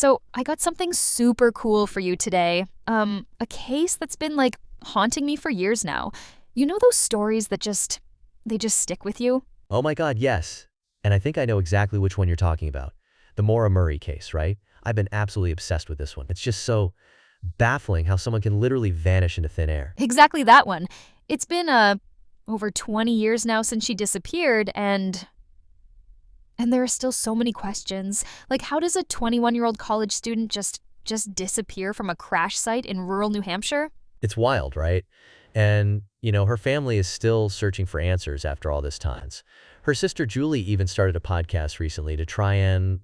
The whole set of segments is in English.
So I got something super cool for you today. A case that's been haunting me for years now. You know those stories that they just stick with you? Oh my God, yes. And I think I know exactly which one you're talking about. The Maura Murray case, right? I've been absolutely obsessed with this one. It's just so baffling how someone can literally vanish into thin air. Exactly that one. It's been over 20 years now since she disappeared and there are still so many questions. Like, how does a 21-year-old college student just disappear from a crash site in rural New Hampshire? It's wild, right? And, her family is still searching for answers after all this time. Her sister Julie even started a podcast recently to try and,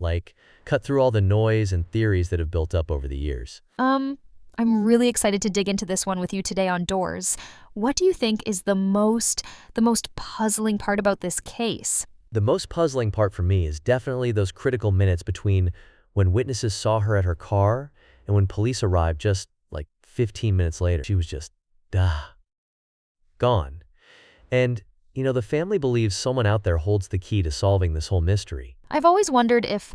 cut through all the noise and theories that have built up over the years. I'm really excited to dig into this one with you today on Doors. What do you think is the most puzzling part about this case? The most puzzling part for me is definitely those critical minutes between when witnesses saw her at her car and when police arrived just 15 minutes later. She was just, gone. And, the family believes someone out there holds the key to solving this whole mystery. I've always wondered if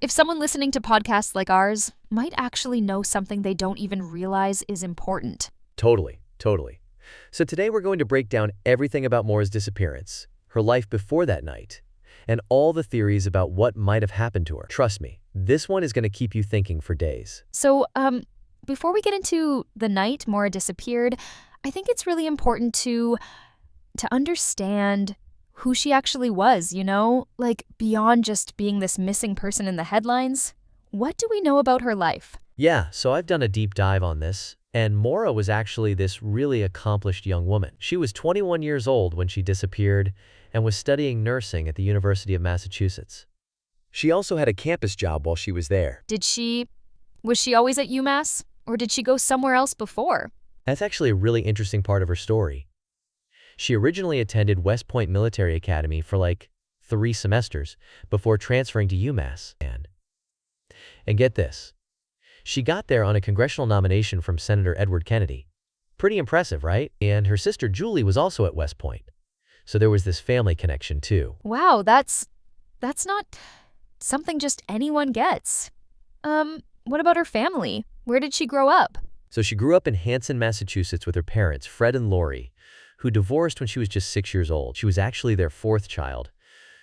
someone listening to podcasts like ours might actually know something they don't even realize is important. Totally. So today we're going to break down everything about Maura's disappearance, her life before that night, and all the theories about what might have happened to her. Trust me, this one is going to keep you thinking for days. So, before we get into the night Maura disappeared, I think it's really important to understand who she actually was, beyond just being this missing person in the headlines. What do we know about her life? Yeah, so I've done a deep dive on this, and Maura was actually this really accomplished young woman. She was 21 years old when she disappeared and was studying nursing at the University of Massachusetts. She also had a campus job while she was there. Was she always at UMass, or did she go somewhere else before? That's actually a really interesting part of her story. She originally attended West Point Military Academy for 3 semesters before transferring to UMass. And get this, she got there on a congressional nomination from Senator Edward Kennedy. Pretty impressive, right? And her sister Julie was also at West Point. So there was this family connection too. Wow, that's not something just anyone gets. What about her family? Where did she grow up? So she grew up in Hanson, Massachusetts with her parents, Fred and Lori, who divorced when she was just 6 years old. She was actually their 4th child.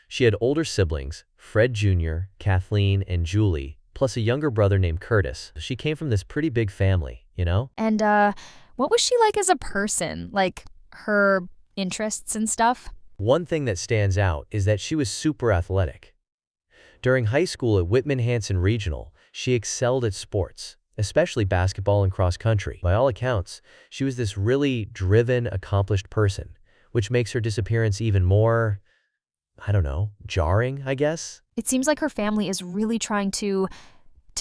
She had older siblings, Fred Jr., Kathleen, and Julie, plus a younger brother named Curtis. She came from this pretty big family, And, what was she like as a person? Her interests and stuff? One thing that stands out is that she was super athletic. During high school at Whitman-Hanson Regional, she excelled at sports, especially basketball and cross country. By all accounts, she was this really driven, accomplished person, which makes her disappearance even more, jarring, I guess? It seems like her family is really trying to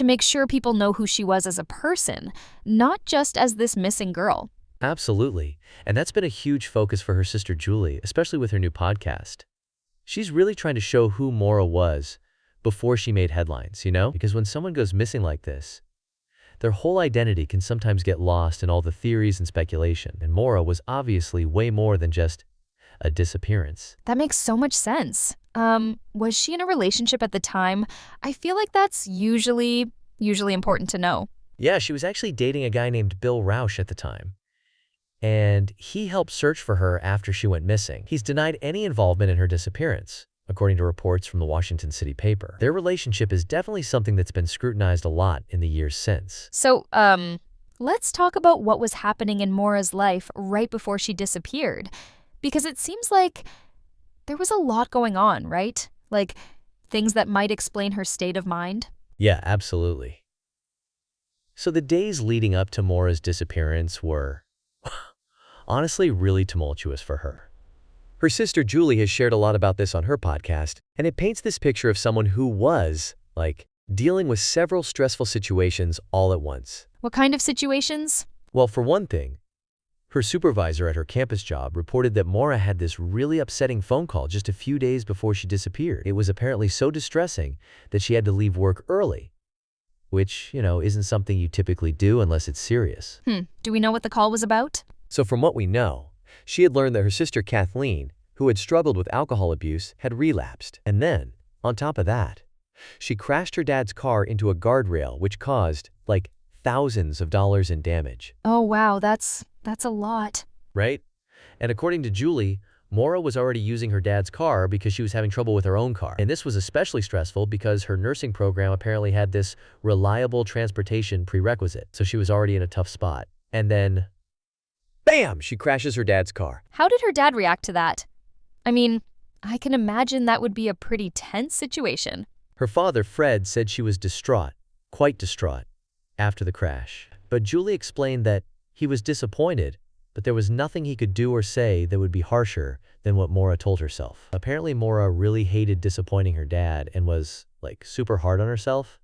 make sure people know who she was as a person, not just as this missing girl. Absolutely. And that's been a huge focus for her sister Julie, especially with her new podcast. She's really trying to show who Maura was before she made headlines, Because when someone goes missing like this, their whole identity can sometimes get lost in all the theories and speculation. And Maura was obviously way more than just a disappearance. That makes so much sense. Was she in a relationship at the time? I feel like that's usually important to know. Yeah, she was actually dating a guy named Bill Rausch at the time. And he helped search for her after she went missing. He's denied any involvement in her disappearance, according to reports from the Washington City paper. Their relationship is definitely something that's been scrutinized a lot in the years since. So, let's talk about what was happening in Maura's life right before she disappeared. Because it seems like there was a lot going on, right? Things that might explain her state of mind. Yeah, absolutely. So the days leading up to Maura's disappearance were honestly really tumultuous for her. Her sister Julie has shared a lot about this on her podcast, and it paints this picture of someone who was, dealing with several stressful situations all at once. What kind of situations? Well, for one thing, her supervisor at her campus job reported that Maura had this really upsetting phone call just a few days before she disappeared. It was apparently so distressing that she had to leave work early, which, isn't something you typically do unless it's serious. Do we know what the call was about? So from what we know, she had learned that her sister Kathleen, who had struggled with alcohol abuse, had relapsed. And then, on top of that, She crashed her dad's car into a guardrail, which caused, like, thousands of dollars in damage. Oh wow, that's a lot. Right? And according to Julie, Maura was already using her dad's car because she was having trouble with her own car. And this was especially stressful because her nursing program apparently had this reliable transportation prerequisite, so she was already in a tough spot. And then, bam, she crashes her dad's car. How did her dad react to that? I mean, I can imagine that would be a pretty tense situation. Her father, Fred, said she was distraught, quite distraught, after the crash. But Julie explained that he was disappointed, but there was nothing he could do or say that would be harsher than what Maura told herself. Apparently, Maura really hated disappointing her dad and was, like, super hard on herself.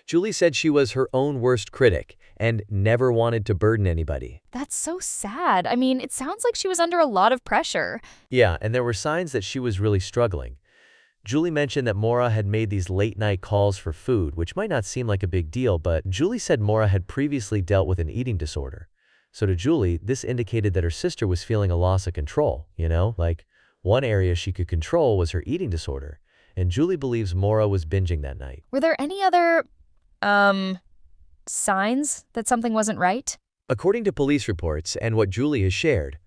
Julie said she was her own worst critic and never wanted to burden anybody. That's so sad. I mean, it sounds like she was under a lot of pressure. Yeah, and there were signs that she was really struggling. Julie mentioned that Maura had made these late-night calls for food, which might not seem like a big deal, but Julie said Maura had previously dealt with an eating disorder. So to Julie, this indicated that her sister was feeling a loss of control, Like, one area she could control was her eating disorder, and Julie believes Maura was binging that night. Were there any other, signs that something wasn't right? According to police reports and what Julie has shared,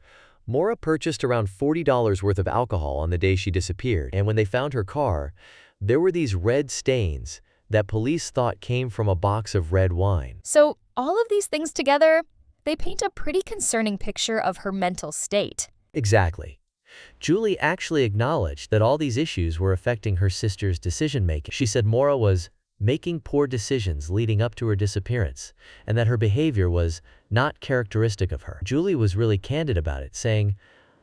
Maura purchased around $40 worth of alcohol on the day she disappeared, and when they found her car, there were these red stains that police thought came from a box of red wine. So all of these things together, they paint a pretty concerning picture of her mental state. Exactly. Julie actually acknowledged that all these issues were affecting her sister's decision-making. She said Maura was making poor decisions leading up to her disappearance, and that her behavior was not characteristic of her. Julie was really candid about it, saying,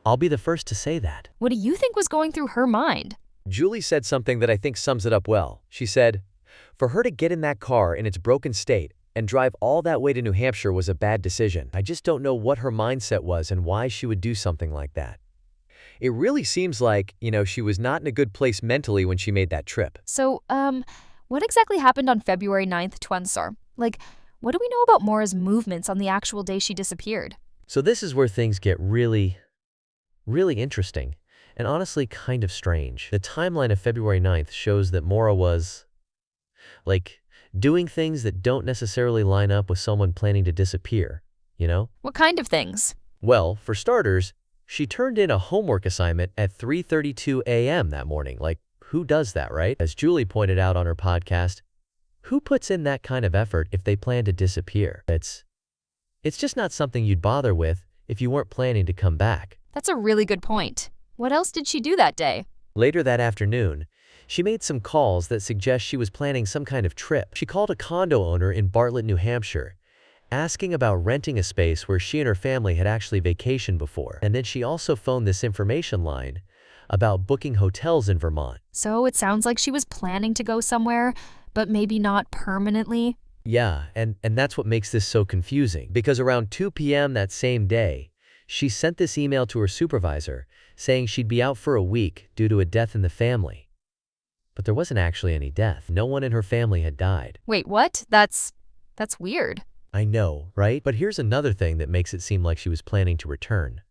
"I'll be the first to say that." What do you think was going through her mind? Julie said something that I think sums it up well. She said, "For her to get in that car in its broken state and drive all that way to New Hampshire was a bad decision. I just don't know what her mindset was and why she would do something like that." It really seems like, she was not in a good place mentally when she made that trip. So, what exactly happened on February 9th to Windsor? Like, what do we know about Maura's movements on the actual day she disappeared? So this is where things get really, really interesting and honestly kind of strange. The timeline of February 9th shows that Maura was, like, doing things that don't necessarily line up with someone planning to disappear, What kind of things? Well, for starters, she turned in a homework assignment at 3:32 a.m. that morning. Like, who does that, right? As Julie pointed out on her podcast, who puts in that kind of effort if they plan to disappear? It's just not something you'd bother with if you weren't planning to come back. That's a really good point. What else did she do that day? Later that afternoon, she made some calls that suggest she was planning some kind of trip. She called a condo owner in Bartlett, New Hampshire, asking about renting a space where she and her family had actually vacationed before. And then she also phoned this information line about booking hotels in Vermont. So it sounds like she was planning to go somewhere, but maybe not permanently. Yeah, and that's what makes this so confusing, because around 2 p.m. that same day, she sent this email to her supervisor saying she'd be out for a week due to a death in the family. But there wasn't actually any death. No one in her family had died. Wait, what? That's weird. I know, right? But here's another thing that makes it seem like she was planning to return.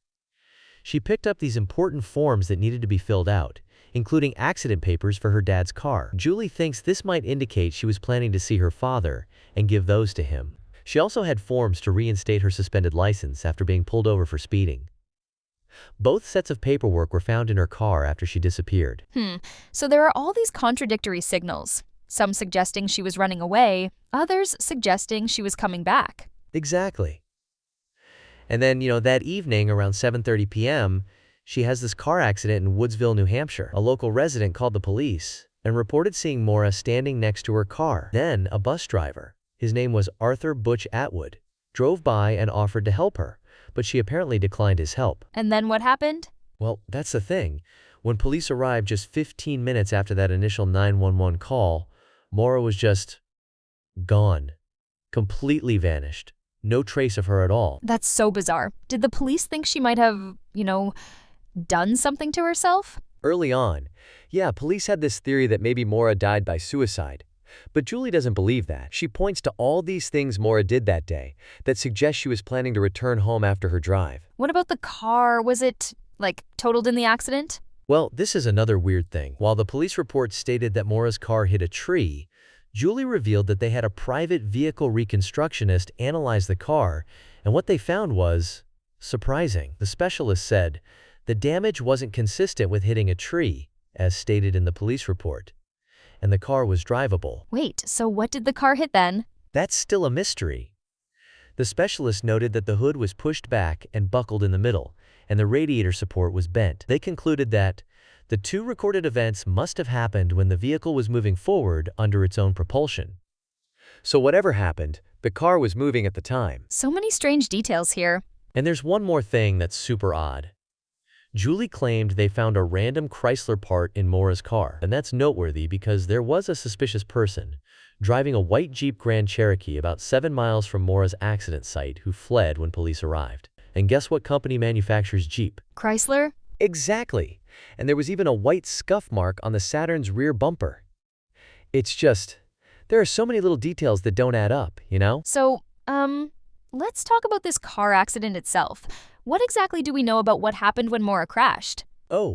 She picked up these important forms that needed to be filled out, including accident papers for her dad's car. Julie thinks this might indicate she was planning to see her father and give those to him. She also had forms to reinstate her suspended license after being pulled over for speeding. Both sets of paperwork were found in her car after she disappeared. So there are all these contradictory signals. Some suggesting she was running away, others suggesting she was coming back. Exactly. And then, that evening around 7:30 p.m., she has this car accident in Woodsville, New Hampshire. A local resident called the police and reported seeing Maura standing next to her car. Then a bus driver, his name was Arthur Butch Atwood, drove by and offered to help her, but she apparently declined his help. And then what happened? Well, that's the thing. When police arrived just 15 minutes after that initial 911 call, Maura was just gone. Completely vanished. No trace of her at all. That's so bizarre. Did the police think she might have, done something to herself? Early on, police had this theory that maybe Maura died by suicide. But Julie doesn't believe that. She points to all these things Maura did that day that suggest she was planning to return home after her drive. What about the car? Was it, totaled in the accident? Well, this is another weird thing. While the police report stated that Maura's car hit a tree, Julie revealed that they had a private vehicle reconstructionist analyze the car, and what they found was surprising. The specialist said the damage wasn't consistent with hitting a tree, as stated in the police report, and the car was drivable. Wait, so what did the car hit then? That's still a mystery. The specialist noted that the hood was pushed back and buckled in the middle, and the radiator support was bent. They concluded that the two recorded events must have happened when the vehicle was moving forward under its own propulsion. So whatever happened, the car was moving at the time. So many strange details here. And there's one more thing that's super odd. Julie claimed they found a random Chrysler part in Maura's car, and that's noteworthy because there was a suspicious person driving a white Jeep Grand Cherokee about 7 miles from Maura's accident site who fled when police arrived. And guess what company manufactures Jeep? Chrysler? Exactly. And there was even a white scuff mark on the Saturn's rear bumper. It's just, there are so many little details that don't add up, you know? So, let's talk about this car accident itself. What exactly do we know about what happened when Maura crashed? Oh,